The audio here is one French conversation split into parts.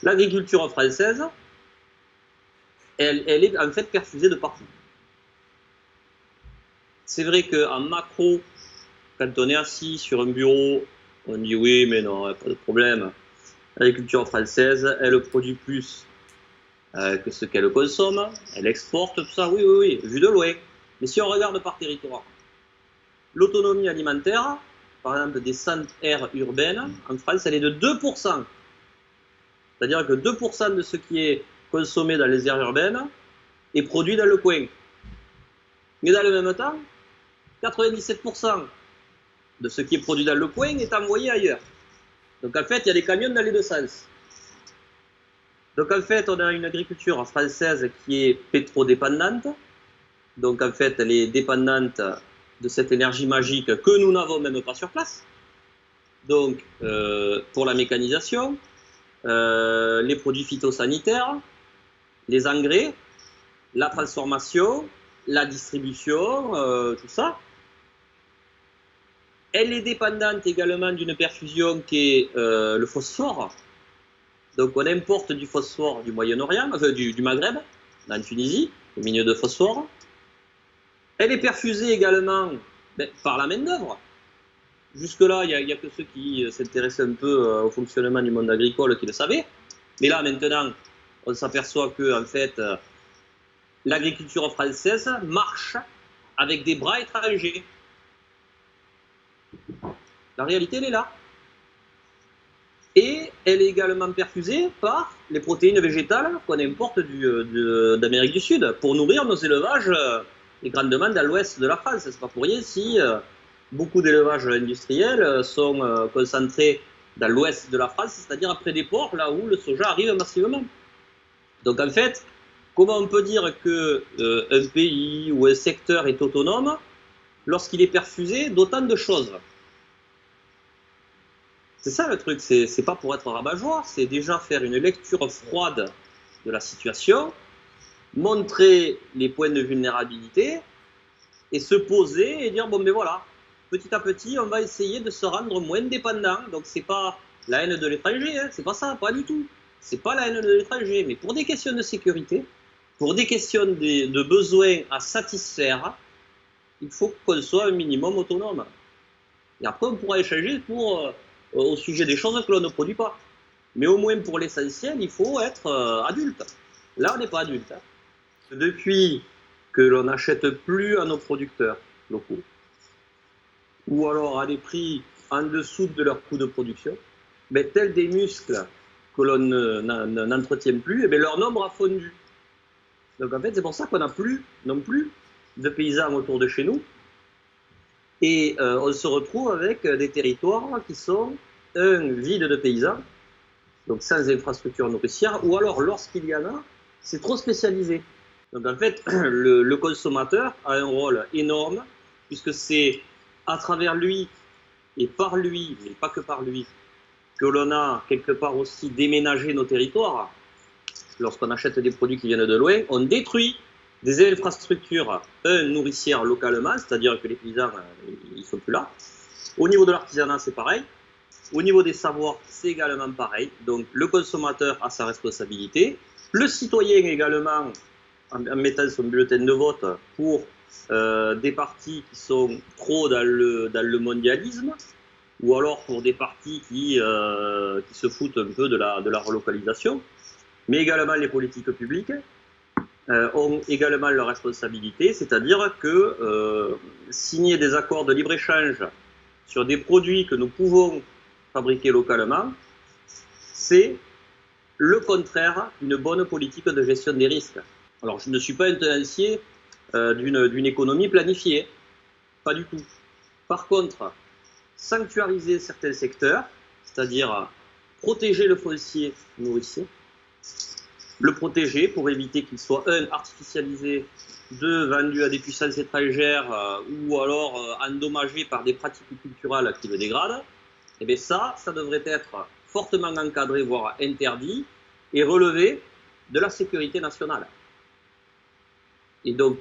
L'agriculture française, elle est en fait perfusée de partout. C'est vrai qu'en macro, quand on est assis sur un bureau, on dit oui, mais non, pas de problème. L'agriculture française, elle produit plus que ce qu'elle consomme, elle exporte, tout ça, oui, oui, oui, vu de loin. Mais si on regarde par territoire, l'autonomie alimentaire, par exemple des centres aires urbaines, en France, elle est de 2%. C'est-à-dire que 2% de ce qui est consommé dans les aires urbaines est produit dans le coin. Mais dans le même temps, 97% de ce qui est produit dans le coin est envoyé ailleurs. Donc en fait, il y a des camions dans les deux sens. Donc en fait, on a une agriculture française qui est pétrodépendante. Donc en fait, elle est dépendante de cette énergie magique que nous n'avons même pas sur place. Donc pour la mécanisation, les produits phytosanitaires, les engrais, la transformation, la distribution, tout ça. Elle est dépendante également d'une perfusion qui est le phosphore. Donc on importe du phosphore du Moyen-Orient, du Maghreb, en Tunisie, au milieu de phosphore. Elle est perfusée également par la main-d'œuvre. Jusque-là, il n'y a que ceux qui s'intéressaient un peu au fonctionnement du monde agricole qui le savaient. Mais là, maintenant, on s'aperçoit que, en fait, l'agriculture française marche avec des bras étrangers. La réalité, elle est là. Et elle est également perfusée par les protéines végétales qu'on importe d'Amérique du Sud pour nourrir nos élevages et grandement dans l'ouest de la France. C'est pas pour rien si beaucoup d'élevages industriels sont concentrés dans l'ouest de la France, c'est-à-dire près des ports, là où le soja arrive massivement. Donc en fait, comment on peut dire qu'un pays ou un secteur est autonome lorsqu'il est perfusé d'autant de choses? C'est ça le truc, c'est pas pour être rabat-joie, c'est déjà faire une lecture froide de la situation, montrer les points de vulnérabilité et se poser et dire bon ben voilà, petit à petit on va essayer de se rendre moins dépendant. Donc c'est pas la haine de l'étranger, hein, c'est pas ça, pas du tout. C'est pas la haine de l'étranger, mais pour des questions de sécurité, pour des questions de besoins à satisfaire, il faut qu'on soit un minimum autonome. Et après on pourra échanger au sujet des choses que l'on ne produit pas. Mais au moins pour l'essentiel, il faut être adulte. Là, on n'est pas adulte. Hein. Depuis que l'on n'achète plus à nos producteurs locaux, ou alors à des prix en dessous de leur coût de production, tels des muscles que l'on n'entretient plus, leur nombre a fondu. Donc en fait, c'est pour ça qu'on n'a plus non plus de paysans autour de chez nous. Et on se retrouve avec des territoires qui sont vides de paysans, donc sans infrastructure nourricière, ou alors lorsqu'il y en a, c'est trop spécialisé. Donc en fait, le consommateur a un rôle énorme, puisque c'est à travers lui et par lui, mais pas que par lui, que l'on a quelque part aussi déménagé nos territoires. Lorsqu'on achète des produits qui viennent de loin, on détruit des infrastructures nourricières localement, c'est-à-dire que les paysans, ils ne sont plus là. Au niveau de l'artisanat, c'est pareil. Au niveau des savoirs, c'est également pareil. Donc le consommateur a sa responsabilité. Le citoyen également, en mettant son bulletin de vote pour des partis qui sont trop dans le mondialisme, ou alors pour des partis qui se foutent un peu de la relocalisation, mais également les politiques publiques ont également leur responsabilité, c'est-à-dire que signer des accords de libre-échange sur des produits que nous pouvons fabriquer localement, c'est le contraire d'une bonne politique de gestion des risques. Alors je ne suis pas un tenancier d'une économie planifiée, pas du tout. Par contre, sanctuariser certains secteurs, c'est-à-dire protéger le foncier nourricier, le protéger pour éviter qu'il soit artificialisé, vendu à des puissances étrangères ou alors endommagé par des pratiques culturelles qui le dégradent, ça devrait être fortement encadré, voire interdit, et relevé de la sécurité nationale. Et donc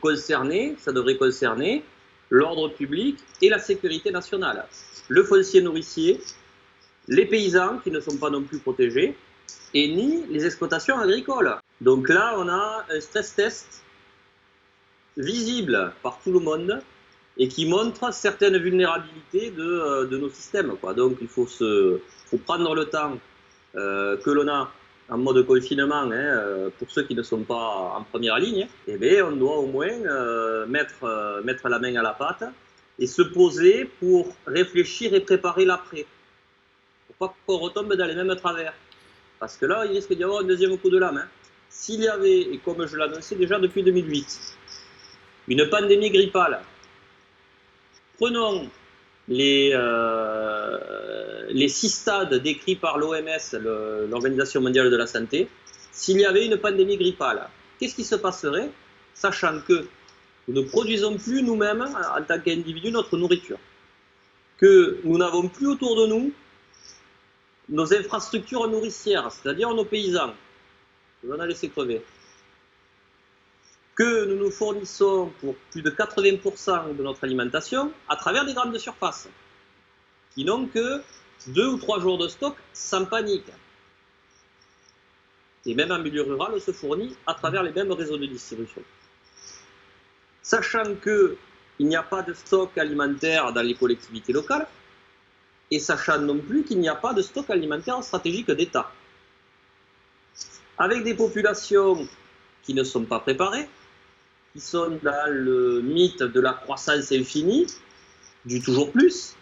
ça devrait concerner l'ordre public et la sécurité nationale. Le foncier nourricier, les paysans qui ne sont pas non plus protégés, et ni les exploitations agricoles. Donc là, on a un stress test visible par tout le monde et qui montre certaines vulnérabilités de nos systèmes, quoi. Donc il faut prendre le temps que l'on a en mode confinement, pour ceux qui ne sont pas en première ligne, eh bien, on doit au moins mettre la main à la pâte et se poser pour réfléchir et préparer l'après. Pour pas qu'on retombe dans les mêmes travers. Parce que là, il risque d'y avoir un deuxième coup de lame. S'il y avait, et comme je l'annonçais déjà depuis 2008, une pandémie grippale, prenons les 6 stades décrits par l'OMS, l'Organisation mondiale de la santé. S'il y avait une pandémie grippale, qu'est-ce qui se passerait, sachant que nous ne produisons plus nous-mêmes, en tant qu'individus, notre nourriture, que nous n'avons plus autour de nous nos infrastructures nourricières, c'est-à-dire nos paysans, que l'on a laissé crever, que nous nous fournissons pour plus de 80% de notre alimentation à travers des grandes surfaces, qui n'ont que 2 ou 3 jours de stock sans panique. Et même en milieu rural, on se fournit à travers les mêmes réseaux de distribution. Sachant qu'il n'y a pas de stock alimentaire dans les collectivités locales, et sachant non plus qu'il n'y a pas de stock alimentaire stratégique d'État. Avec des populations qui ne sont pas préparées, qui sont dans le mythe de la croissance infinie, du toujours plus,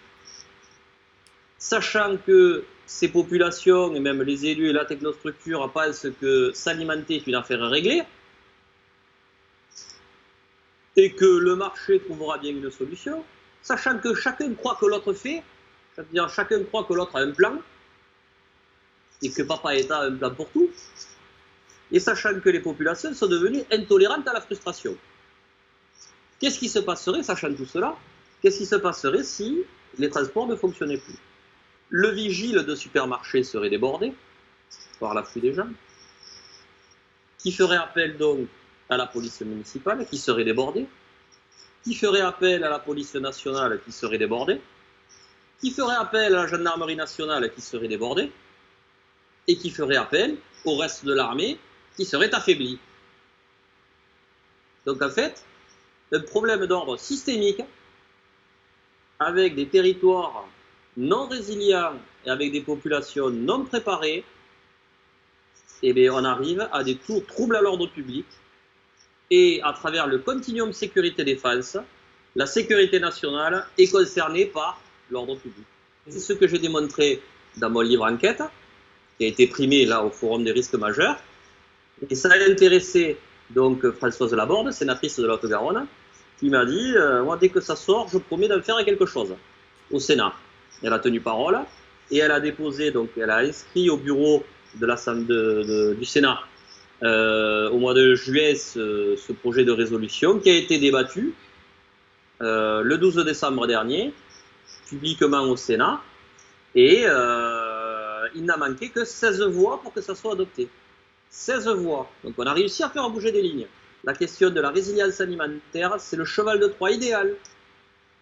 sachant que ces populations, et même les élus et la technostructure, pensent que s'alimenter est une affaire réglée, et que le marché trouvera bien une solution, sachant que chacun croit que l'autre fait, c'est-à-dire chacun croit que l'autre a un plan, et que Papa État a un plan pour tout, et sachant que les populations sont devenues intolérantes à la frustration. Qu'est-ce qui se passerait, sachant tout cela, qu'est-ce qui se passerait si les transports ne fonctionnaient plus? Le vigile de supermarché serait débordé par l'afflux des gens, qui ferait appel donc à la police municipale, qui serait débordée, qui ferait appel à la police nationale, qui serait débordée, qui ferait appel à la gendarmerie nationale, qui serait débordée, et qui ferait appel au reste de l'armée, qui serait affaibli. Donc en fait, un problème d'ordre systémique, avec des territoires non résilients et avec des populations non préparées, eh bien, on arrive à des troubles à l'ordre public, et à travers le continuum sécurité-défense, la sécurité nationale est concernée par l'ordre public. C'est ce que j'ai démontré dans mon livre enquête, qui a été primé là au Forum des risques majeurs, et ça a intéressé donc Françoise Laborde, sénatrice de la Haute-Garonne, qui m'a dit moi dès que ça sort, je promets d'en faire quelque chose au Sénat. Elle a tenu parole et elle a déposé, donc elle a inscrit au bureau de du Sénat au mois de juillet ce projet de résolution qui a été débattu le 12 décembre dernier, publiquement au Sénat, et il n'a manqué que 16 voix pour que ça soit adopté. 16 voix. Donc on a réussi à faire bouger des lignes. La question de la résilience alimentaire, c'est le cheval de Troie idéal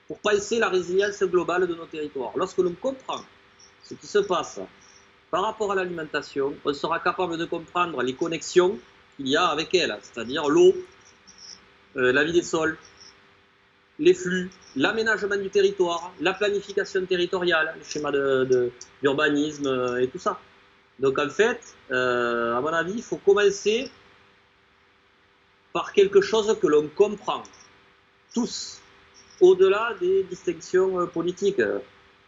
pour penser la résilience globale de nos territoires. Lorsque l'on comprend ce qui se passe par rapport à l'alimentation, on sera capable de comprendre les connexions qu'il y a avec elle, c'est-à-dire l'eau, la vie des sols, les flux, l'aménagement du territoire, la planification territoriale, les schémas d'urbanisme et tout ça. Donc en fait, à mon avis, il faut commencer par quelque chose que l'on comprend, tous, au-delà des distinctions politiques,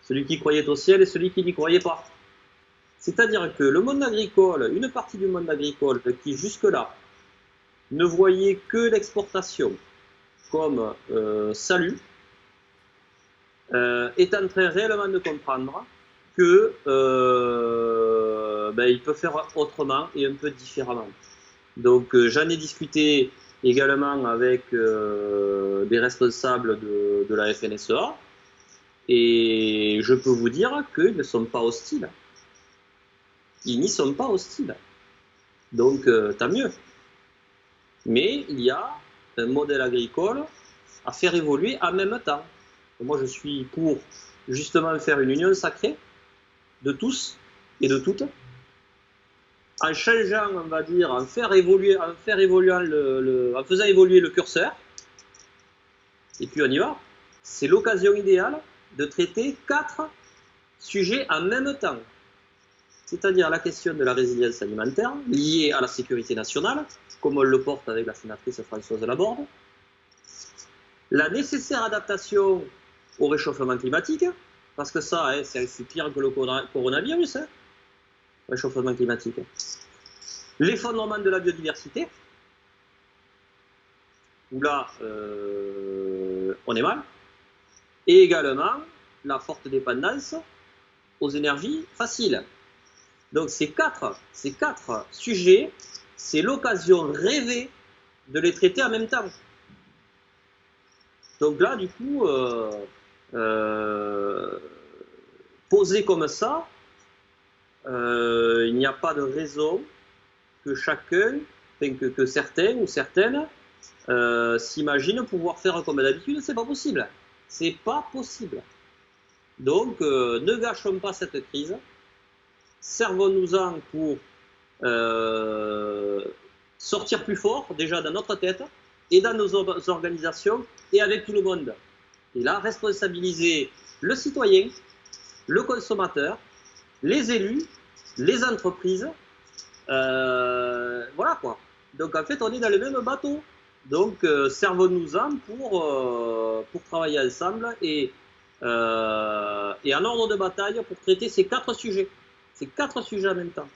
celui qui croyait au ciel et celui qui n'y croyait pas. C'est-à-dire que le monde agricole, une partie du monde agricole qui jusque-là ne voyait que l'exportation comme salut, est en train réellement de comprendre que il peut faire autrement et un peu différemment. Donc j'en ai discuté également avec des responsables de la FNSEA et je peux vous dire qu'ils ne sont pas hostiles. Ils n'y sont pas hostiles. Donc tant mieux. Mais il y a un modèle agricole à faire évoluer en même temps. Et moi je suis pour justement faire une union sacrée de tous et de toutes, en changeant, on va dire, en faisant évoluer le curseur, et puis on y va. C'est l'occasion idéale de traiter 4 sujets en même temps. C'est-à-dire la question de la résilience alimentaire, liée à la sécurité nationale, comme on le porte avec la sénatrice Françoise Laborde, la nécessaire adaptation au réchauffement climatique, parce que ça, hein, c'est pire que le coronavirus, hein, le réchauffement climatique. L'effondrement de la biodiversité, où là, on est mal, et également la forte dépendance aux énergies faciles. Donc ces quatre sujets, c'est l'occasion rêvée de les traiter en même temps. Donc là, du coup, posé comme ça, il n'y a pas de raison que chacun, que certains ou certaines s'imaginent pouvoir faire comme d'habitude. C'est pas possible. C'est pas possible. Donc, ne gâchons pas cette crise. Servons-nous-en pour sortir plus fort, déjà dans notre tête, et dans nos organisations, et avec tout le monde. Et là, responsabiliser le citoyen, le consommateur, les élus, les entreprises, voilà quoi. Donc en fait, on est dans le même bateau. Donc servons-nous-en pour travailler ensemble et en ordre de bataille pour traiter ces 4 sujets. Ces 4 sujets en même temps.